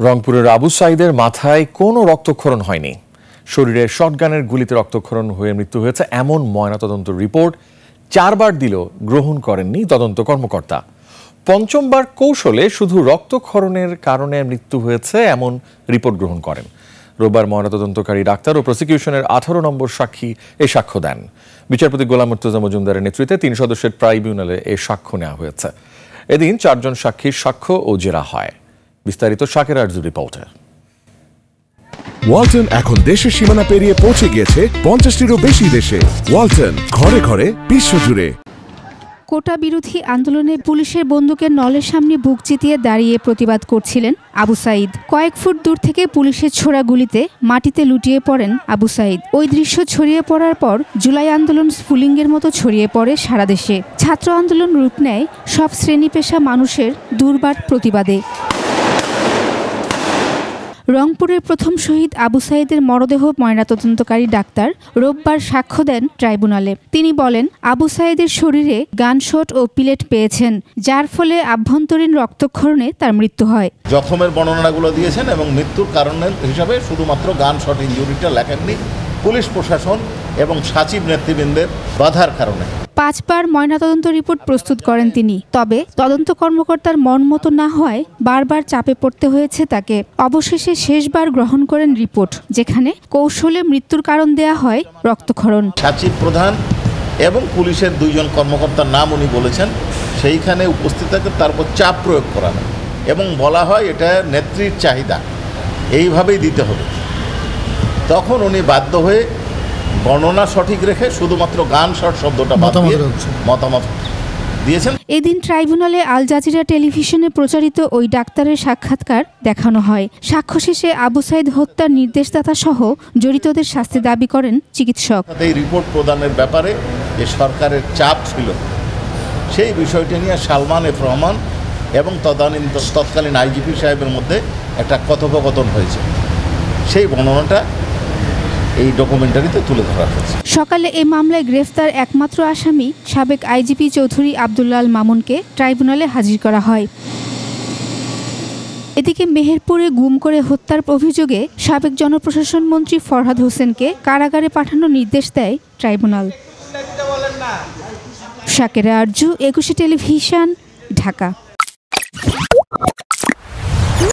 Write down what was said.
রংপুরের আবু সাঈদের মাথায় কোনো রক্তক্ষরণ হয়নি, শরীরে শটগানের গুলিতে রক্তক্ষরণ হয়ে মৃত্যু হয়েছে এমন ময়নাতদন্ত রিপোর্ট 4 বার দিলেও গ্রহণ করেননি তদন্ত কর্মকর্তা। পঞ্চমবার কৌশলে শুধু রক্তক্ষরণের কারণে মৃত্যু হয়েছে এমন রিপোর্ট গ্রহণ করেন। রোববার ময়নাতদন্তকারী ডাক্তার ও প্রসিকিউশনের 18 নম্বর সাক্ষী এ সাক্ষ্য দেন। বিচারপতি গোলাম মুর্তজা মজুমদারের নেতৃত্বে 3 সদস্যের ট্রাইব্যুনালে এ সাক্ষ্য নেওয়া হয়েছে। এদিন 4 জন সাক্ষীর সাক্ষ্য ও জেরা হয়। বিস্তারিত শাকের আরজু রিপোর্টে। ওয়ালটন এখন দেশের সীমানা পেরিয়ে পৌঁছে গিয়েছে 50টিরও বেশি দেশে। ওয়ালটন, ঘরে ঘরে বিশ্বজুড়ে। কোটা বিরোধী আন্দোলনে পুলিশের বন্দুকের নলের সামনে বুক চিতিয়ে দাঁড়িয়ে প্রতিবাদ করছিলেন আবু সাঈদ। কয়েক ফুট দূর থেকে পুলিশের ছোড়া গুলিতে মাটিতে লুটিয়ে পড়েন আবু সাঈদ। ওই দৃশ্য ছড়িয়ে পড়ার পর জুলাই আন্দোলন স্ফুলিঙ্গের মতো ছড়িয়ে পড়ে সারা দেশে। ছাত্র আন্দোলন রূপ নেয় সব শ্রেণী পেশা মানুষের দুর্বার প্রতিবাদে। রংপুরের প্রথম শহীদ আবু সাঈদের মরদেহ ময়নাতদন্তকারী ডাক্তার রোববার সাক্ষ্য দেন ট্রাইব্যুনালে। তিনি বলেন, আবু সাঈদের শরীরে গানশট ও পিলেট পেয়েছেন, যার ফলে আভ্যন্তরীণ রক্তক্ষরণে তার মৃত্যু হয়। জখমের বর্ণনাগুলো দিয়েছেন এবং মৃত্যুর কারণ হিসাবে শুধুমাত্র গানশট ইনজুরিটা লেখেননি, পুলিশ প্রশাসন এবং সচিব নেতৃবৃন্দের বাধার কারণে। 5 বার ময়নাতদন্ত রিপোর্ট প্রস্তুত করেন তিনি। তবে তদন্ত কর্মকর্তার মন মতো না হওয়ায় বারবার চাপে পড়তে হয়েছে তাকে। অবশেষে শেষবার গ্রহণ করেন রিপোর্ট, যেখানে কৌশলে মৃত্যুর কারণ দেয়া হয় রক্তক্ষরণ। সচিব প্রধান এবং পুলিশের 2 জন কর্মকর্তার নাম উনি বলেছেন, সেইখানে উপস্থিত থাকে তার উপর চাপ প্রয়োগ করা হয় এবং বলা হয় এটা নেত্রীর চাহিদা, এইভাবেই দিতে হবে। তখন উনি বাধ্য হয়ে বর্ণনা সঠিক রেখে শুধুমাত্র গানশট শব্দটা মতামত দিয়েছেন। এদিন ট্রাইব্যুনালে আল জাজিরা টেলিভিশনে প্রচারিত ওই ডাক্তারের সাক্ষাৎকার দেখানো হয়। সাক্ষ্য শেষে আবু সাঈদ হত্যার নির্দেশদাতা সহ জড়িতদের শাস্তি দাবি করেন চিকিৎসক। এই রিপোর্ট প্রদানের ব্যাপারে যে সরকারের চাপ ছিল, সেই বিষয়টি নিয়ে সালমান এফ রহমান এবং তৎকালীন আইজিপি সাহেবের মধ্যে একটা কথোপকথন হয়েছে। সেই বর্ণনাটা এই ডকুমেন্টারিতে তুলে ধরা হয়েছে। সকালে এই মামলায় গ্রেফতার একমাত্র আসামি সাবেক আইজিপি চৌধুরী আব্দুল্লাহ আল মামুনকে ট্রাইব্যুনালে হাজির করা হয়। এদিকে মেহেরপুরে গুম করে হত্যার অভিযোগে সাবেক জনপ্রশাসন মন্ত্রী ফরহাদ হোসেনকে কারাগারে পাঠানোর নির্দেশ দেয় ট্রাইব্যুনাল। শাকের আরজু, 21 টেলিভিশন, ঢাকা।